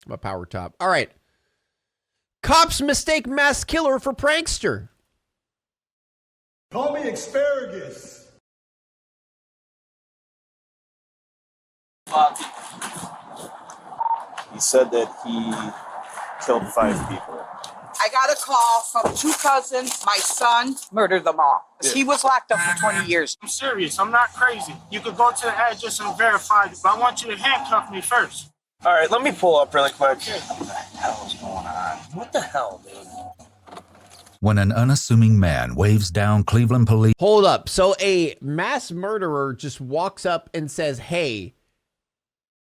my power top. All right. Cops mistake mass killer for prankster. Call me asparagus. He said that he killed 5 people. I got a call from 2 cousins. My son murdered them all. Yeah. He was locked up for 20 years. I'm serious. I'm not crazy. You could go to the address and verify it, but I want you to handcuff me first. All right, let me pull up really quick. What the hell is going on? What the hell, dude? When an unassuming man waves down Cleveland police. Hold up. So a mass murderer just walks up and says, hey,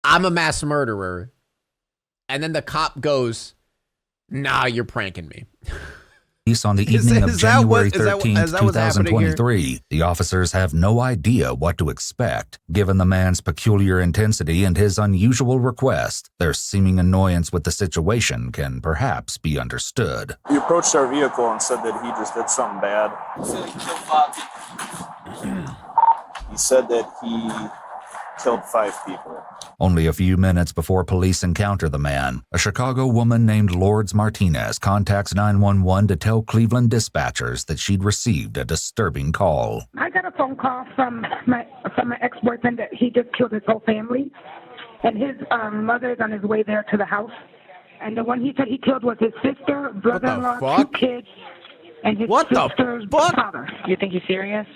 I'm a mass murderer. And then the cop goes, nah, you're pranking me. On the evening of January 13th, 2023, the officers have no idea what to expect. Given the man's peculiar intensity and his unusual request, their seeming annoyance with the situation can perhaps be understood. He approached our vehicle and said that he just did something bad. He said he killed 5 people. He said that he killed 5 people. Only a few minutes before police encounter the man, a Chicago woman named Lourdes Martinez contacts 911 to tell Cleveland dispatchers that she'd received a disturbing call. I got a phone call from my ex-boyfriend that he just killed his whole family, and his mother's on his way there to the house. And the one he said he killed was his sister, brother-in-law, 2 kids, and his sister's father. You think he's serious?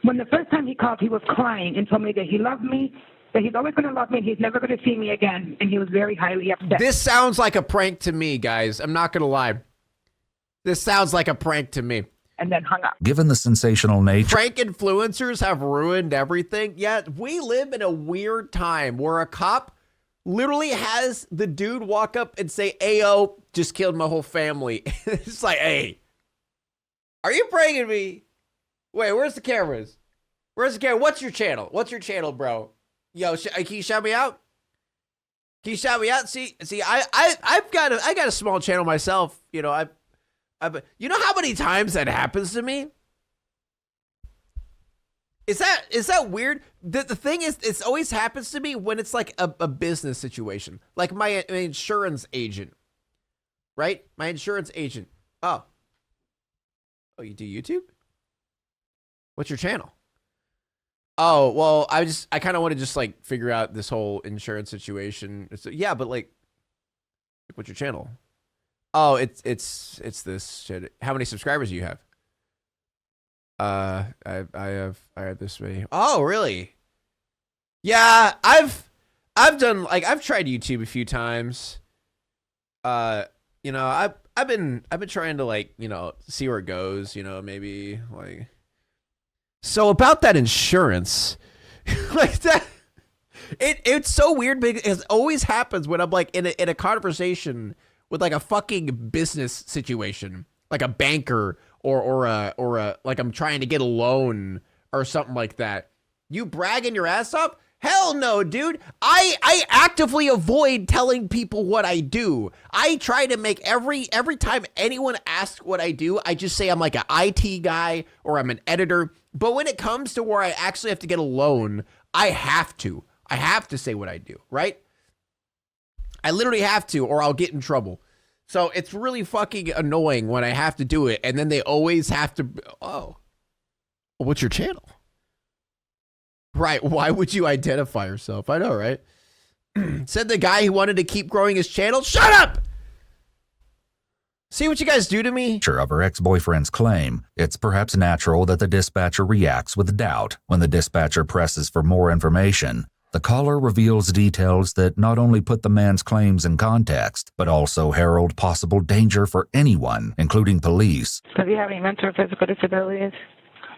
When the first time he called, he was crying and told me that he loved me, that he's always going to love me, and he's never going to see me again, and he was very highly upset. This sounds like a prank to me, guys. I'm not going to lie. This sounds like a prank to me. And then hung up. Given the sensational nature... Prank influencers have ruined everything. Yet we live in a weird time where a cop literally has the dude walk up and say, Ayo, just killed my whole family. It's like, hey, are you pranking me? Wait, where's the cameras? Where's the camera? What's your channel? What's your channel, bro? Yo, can you shout me out? Can you shout me out? See, I've got a small channel myself. You know, you know how many times that happens to me? Is that weird? The thing is, it always happens to me when it's like a business situation, like my insurance agent, right? My insurance agent. Oh, you do YouTube? What's your channel? Oh, well, I kind of want to just like figure out this whole insurance situation. So, yeah, but like, what's your channel? Oh, it's this shit. How many subscribers do you have? I have this many. Oh, really? Yeah, I've done, like, I've tried YouTube a few times. You know, I've been trying to, like, you know, see where it goes, you know, maybe like. So about that insurance, like that, it's so weird because it always happens when I'm like in a conversation with like a fucking business situation, like a banker or a like I'm trying to get a loan or something like that. You bragging your ass off? Hell no, dude. I actively avoid telling people what I do. I try to make every time anyone asks what I do, I just say I'm like an IT guy or I'm an editor. But when it comes to where I actually have to get a loan, I have to say what I do, right? I literally have to, or I'll get in trouble. So it's really fucking annoying when I have to do it. And then they always have to, oh, what's your channel? Right, why would you identify yourself? I know, right? Said the guy who wanted to keep growing his channel. Shut up! See what you guys do to me? Of her ex-boyfriend's claim, it's perhaps natural that the dispatcher reacts with doubt. When the dispatcher presses for more information, the caller reveals details that not only put the man's claims in context, but also herald possible danger for anyone, including police. Does he have any mental or physical disabilities?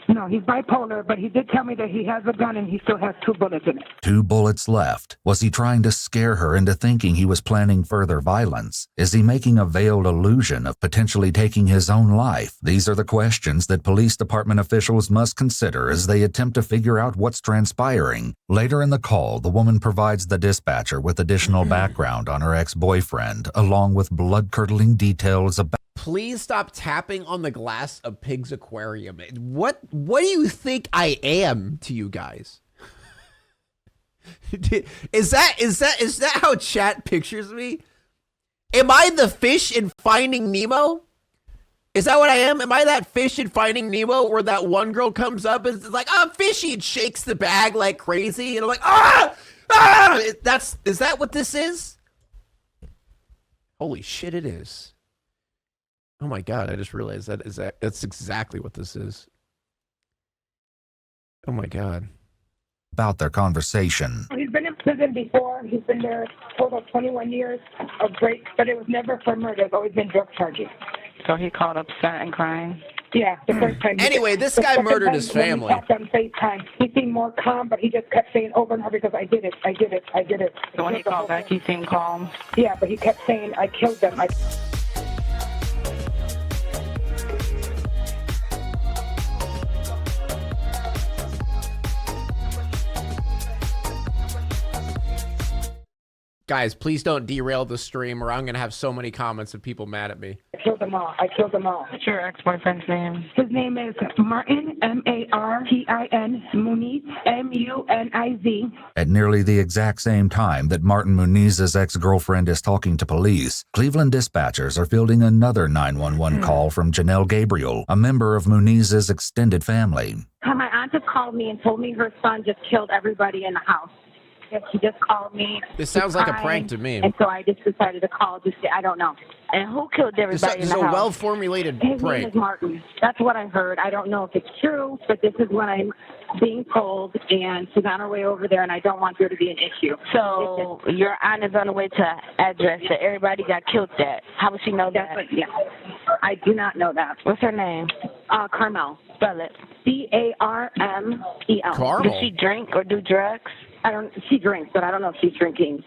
No, he's bipolar, but he did tell me that he has a gun and he still has 2 bullets in it. 2 bullets left. Was he trying to scare her into thinking he was planning further violence? Is he making a veiled illusion of potentially taking his own life? These are the questions that police department officials must consider as they attempt to figure out what's transpiring. Later in the call, the woman provides the dispatcher with additional background on her ex-boyfriend, along with blood-curdling details about. Please stop tapping on the glass of Pig's aquarium. What do you think I am to you guys? Is that how chat pictures me? Am I the fish in Finding Nemo? Is that what I am? Am I that fish in Finding Nemo where that one girl comes up and is like, I'm fishy, and shakes the bag like crazy, and I'm like, ah! Ah! Is that what this is? Holy shit, it is. Oh my god, I just realized that's exactly what this is. Oh my god. About their conversation. He's been in prison before. He's been there total 21 years of break, but it was never for murder. It's always been drug charges. So he called upset and crying? Yeah, the first time. Anyway, this guy murdered his family. When we talked on FaceTime, he seemed more calm, but he just kept saying over and over because I did it. So when he called back, he seemed calm? Yeah, but he kept saying, I killed them. Guys, please don't derail the stream or I'm going to have so many comments of people mad at me. I killed them all. What's your ex-boyfriend's name? His name is Martin, M-A-R-T-I-N, Muniz, M-U-N-I-Z. At nearly the exact same time that Martin Muniz's ex-girlfriend is talking to police, Cleveland dispatchers are fielding another 911 call from Janelle Gabriel, a member of Muniz's extended family. My aunt just called me and told me her son just killed everybody in the house. She just called me. This sounds like a prank to me. And so I just decided to call. I don't know. And who killed everybody in the house? This is a well-formulated prank. His name is Martin. That's what I heard. I don't know if it's true, but this is what I'm being told. And she's on her way over there, and I don't want there to be an issue. So your aunt is on the way to address that everybody got killed at. How would she know that? Yeah. I do not know that. What's her name? Carmel. Spell it. C-A-R-M-E-L. Carmel. Does she drink or do drugs? She drinks, but I don't know if she's drinking.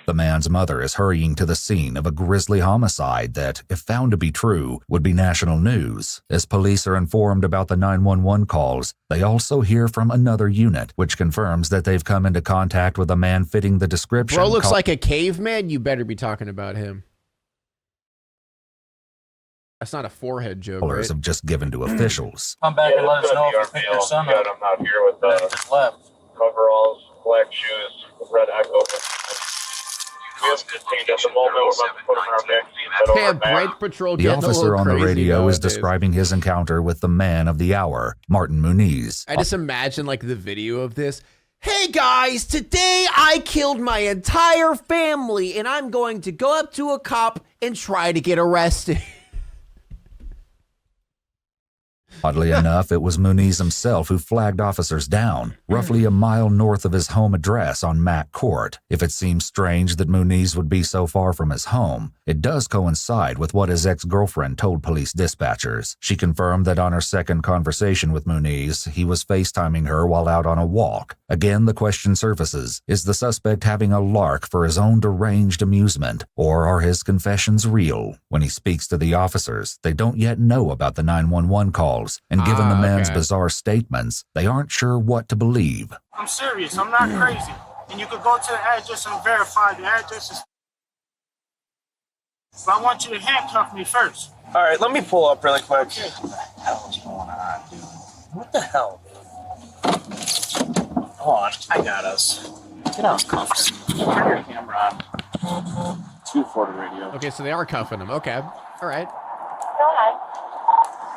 The man's mother is hurrying to the scene of a grisly homicide that, if found to be true, would be national news. As police are informed about the 911 calls, they also hear from another unit, which confirms that they've come into contact with a man fitting the description. Bro looks like a caveman. You better be talking about him. That's not a forehead joke, right? Callers have just given to officials. Come back and let us know if you picked your son up. I'm not here with Just left. coveralls, black shoes, red echo. We have detained at the moment. We're about to put him in our backseat. Damn, Brake Patrol The getting a officer little on the crazy radio is nowadays. describing his encounter with the man of the hour, Martin Muniz. I just imagine like the video of this. Hey guys, today I killed my entire family and I'm going to go up to a cop and try to get arrested. Oddly enough, it was Muniz himself who flagged officers down, roughly a mile north of his home address on Mack Court. If it seems strange that Muniz would be so far from his home, it does coincide with what his ex-girlfriend told police dispatchers. She confirmed that on her second conversation with Muniz, he was FaceTiming her while out on a walk. Again, the question surfaces, is the suspect having a lark for his own deranged amusement, or are his confessions real? When he speaks to the officers, they don't yet know about the 911 calls, and given the man's bizarre statements, they aren't sure what to believe. I'm serious. I'm not crazy. And you could go to the address and verify the address is... But I want you to handcuff me first. All right, let me pull up really quick. What the hell is going on, dude? What the hell, dude? Hold on, I got us. Get out, cuffs. Turn your camera on. 240 radio. Okay, so they are cuffing him. Okay, all right. Go ahead.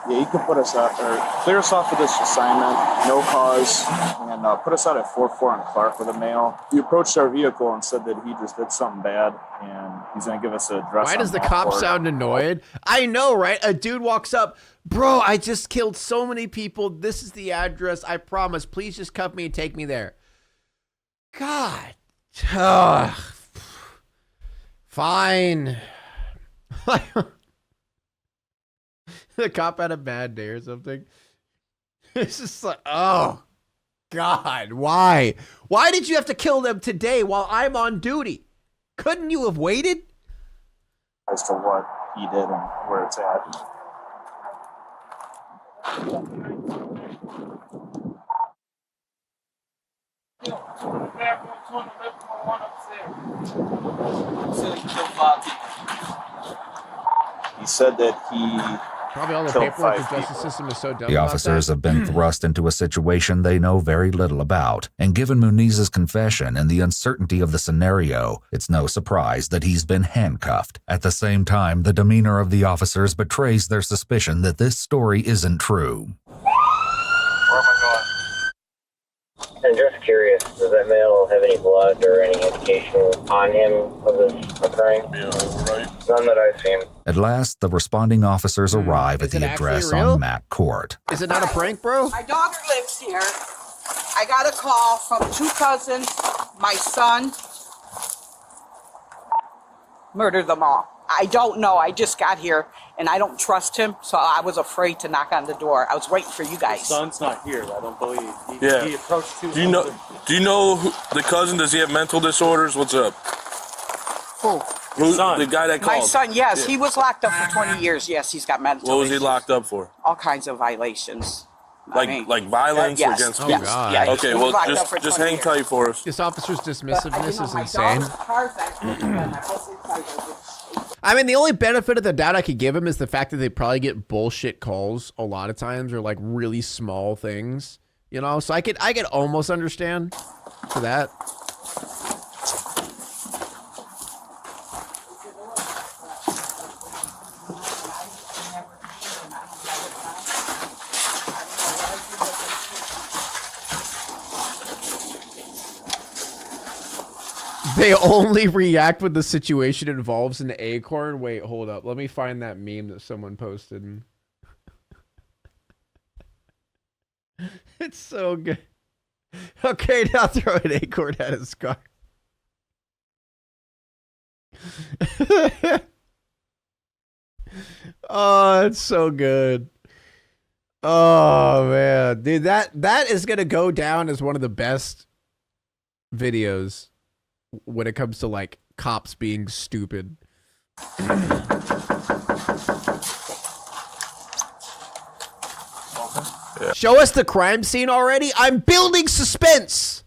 Yeah, you can put us out, or clear us off of this assignment, no cause, and put us out at 44 on Clark with a male. He approached our vehicle and said that he just did something bad, and he's going to give us an address. Why does the cop sound annoyed? I know, right? A dude walks up, bro, I just killed so many people. This is the address. I promise. Please just cuff me and take me there. God. Ugh. Fine. The cop had a bad day or something. It's just like, oh, God, why? Why did you have to kill them today while I'm on duty? Couldn't you have waited? As to what he did and where it's at. He said that he Probably all the Killed paperwork. The 5 justice people. system is so dumb. The about officers that. have been thrust into a situation they know very little about, and given Muniz's confession and the uncertainty of the scenario, it's no surprise that he's been handcuffed. At the same time, the demeanor of the officers betrays their suspicion that this story isn't true. Where am I going? I'm just curious, does that male have any blood or any indication on him of this occurring? Yeah, right. None that I've seen. At last, the responding officers arrive at Is it the actually address real? on Mac Court. Is it not a prank, bro? My daughter lives here. I got a call from 2 cousins. My son murdered them all. I don't know. I just got here and I don't trust him, so I was afraid to knock on the door. I was waiting for you guys. Son's not here. I don't believe. Yeah. He approached 2. Do you know the cousin? Does he have mental disorders? What's up? Who? Son. The guy that called. My son, yes. Yeah. He was locked up for 20 years. Yes, he's got mental What was he issues. locked up for? All kinds of violations. Like violence yes, against yes, people? God. yes. Okay, He was well, locked up for just 20 hang years. tight for us. This officer's But, dismissiveness you know, is my insane. daughter's car's actually I mean, the only benefit of the doubt I could give him is the fact that they probably get bullshit calls a lot of times, or like really small things, you know. So I could almost understand for that. They only react when the situation involves an acorn. Wait, hold up. Let me find that meme that someone posted. It's so good. Okay, now throw an acorn at his car. Oh, it's so good. Oh man, dude, that is gonna go down as one of the best videos when it comes to like cops being stupid. Yeah. Show us the crime scene already. I'm building suspense.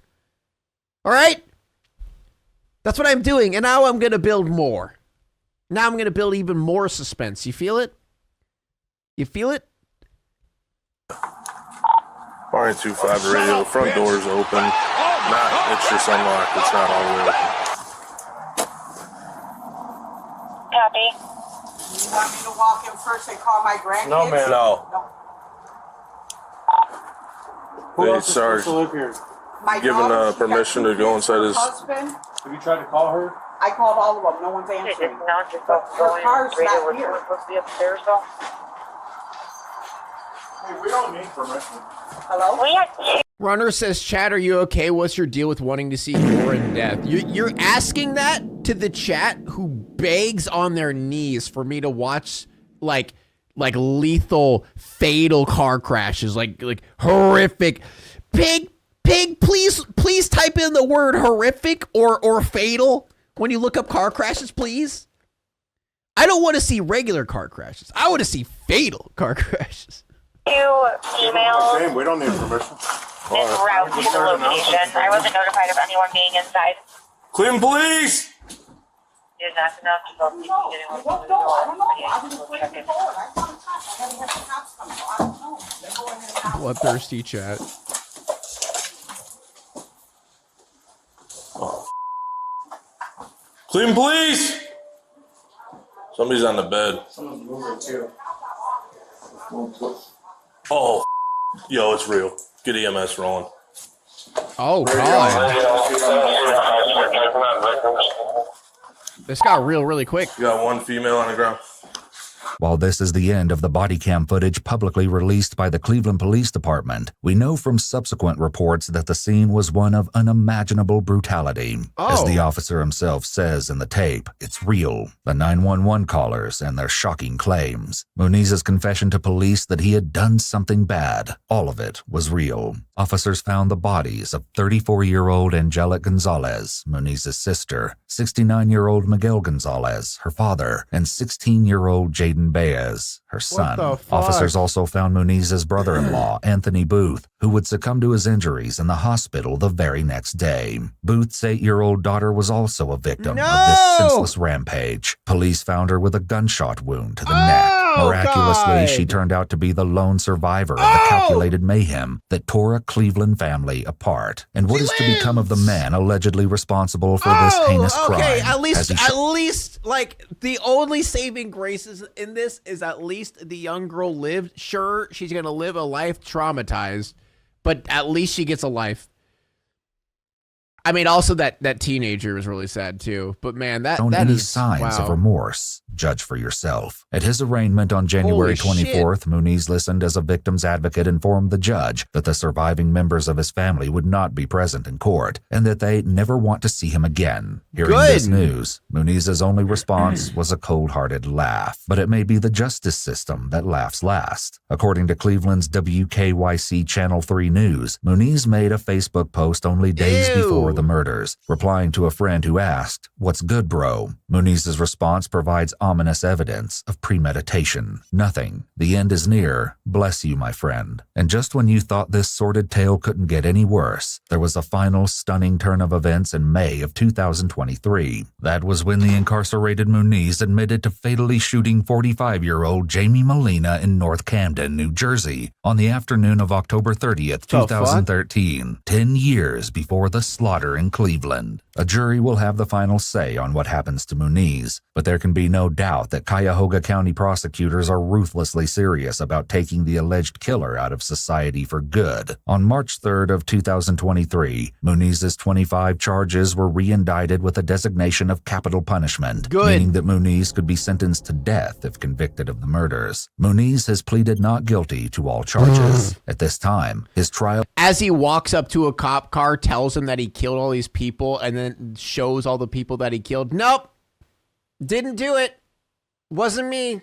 All right, that's what I'm doing, and now I'm gonna build more. Now I'm gonna build even more suspense. You feel it? You feel it? Barney 25 radio. The front door is open. It's just unlocked. It's not all the way open. Copy. You want me to walk in first and call my grandkids? No, man. No. Who Hey, else is supposed Sarge. to live here? My Given daughter, she got permission 2 to go kids, inside her his- husband. Have you tried to call her? I called all of them. No one's answering. Her car's not here. supposed to be upstairs though. Hey, we don't need permission. Hello? We had Runner says, chat, are you okay? What's your deal with wanting to see gore and death? You're asking that to the chat who begs on their knees for me to watch like lethal, fatal car crashes, like horrific. Pig, please type in the word horrific or fatal when you look up car crashes, please. I don't want to see regular car crashes. I want to see fatal car crashes. 2 emails Shame, we don't need permission. en route to the location. I wasn't notified of anyone being inside. Cleveland Police! You're not enough to go see if anyone What door? I don't know. I was just waiting for the door. I found a cop. I haven't had the cops come, so I don't know. They're going in and out. Bloodthirsty chat. Cleveland Police! Somebody's on the bed. Someone's moving too. Oh, yo, it's real. Get EMS rolling. Oh god, this got real really quick. You got 1 female on the ground. While this is the end of the body cam footage publicly released by the Cleveland Police Department, we know from subsequent reports that the scene was one of unimaginable brutality. As the officer himself says in the tape, it's real. The 911 callers and their shocking claims. Muniz's confession to police that he had done something bad. All of it was real. Officers found the bodies of 34-year-old Angelic Gonzalez, Muniz's sister, 69-year-old Miguel Gonzalez, her father, and 16-year-old Jaden Baez, her son. the fuck? Officers also found Muniz's brother-in-law, Anthony Booth, who would succumb to his injuries in the hospital the very next day. Booth's 8-year-old daughter was also a victim of this senseless rampage. Police found her with a gunshot wound to the neck. Miraculously, she turned out to be the lone survivor of the calculated mayhem that tore a Cleveland family apart. And what is to become of the man allegedly responsible for this heinous crime? Okay, at least, like, the only saving graces in this is at least the young girl lived. Sure, she's gonna live a life traumatized, but at least she gets a life. I mean, also that teenager was really sad too. But man, that any is, signs wow. of remorse. Judge for yourself. At his arraignment on January 24th, Muniz listened as a victim's advocate informed the judge that the surviving members of his family would not be present in court and that they never want to see him again. Hearing this news, Muniz's only response was a cold-hearted laugh. But it may be the justice system that laughs last. According to Cleveland's WKYC Channel 3 News, Muniz made a Facebook post only days before the murders, replying to a friend who asked, "What's good, bro?" Muniz's response provides ominous evidence of premeditation. Nothing. The end is near. Bless you, my friend. And just when you thought this sordid tale couldn't get any worse, there was a final stunning turn of events in May of 2023. That was when the incarcerated Muniz admitted to fatally shooting 45-year-old Jamie Molina in North Camden, New Jersey, on the afternoon of October 30th, 2013, 10 years before the slaughter in Cleveland. A jury will have the final say on what happens to Muniz, but there can be no doubt that Cuyahoga County prosecutors are ruthlessly serious about taking the alleged killer out of society for good. On March 3rd of 2023, Muniz's 25 charges were re-indicted with a designation of capital punishment, meaning that Muniz could be sentenced to death if convicted of the murders. Muniz has pleaded not guilty to all charges. At this time, his trial... As he walks up to a cop car, tells him that he killed all these people, and then shows all the people that he killed. Nope. Didn't do it. Wasn't me.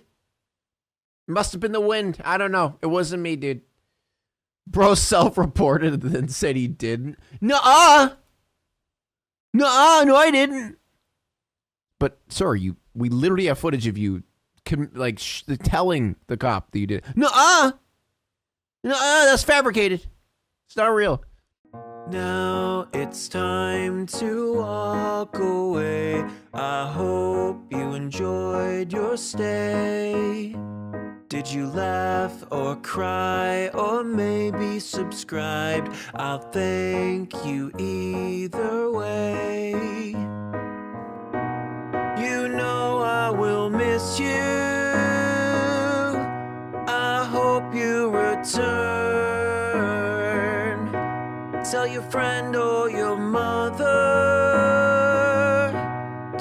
Must have been the wind. I don't know. It wasn't me, dude. Bro self-reported and then said he didn't. Nuh-uh. Nuh-uh. No, I didn't. But, sir, we literally have footage of you telling the cop that you did. Nuh-uh. Nuh-uh. That's fabricated. It's not real. Now it's time to walk away. I hope you enjoyed your stay. Did you laugh or cry or maybe subscribed? I'll thank you either way. You know I will miss you. I hope you return. Tell your friend or your mother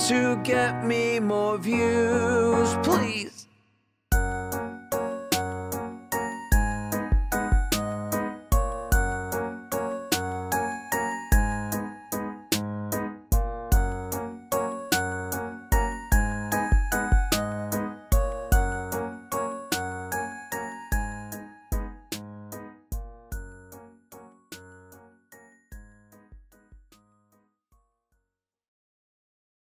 to get me more views, please.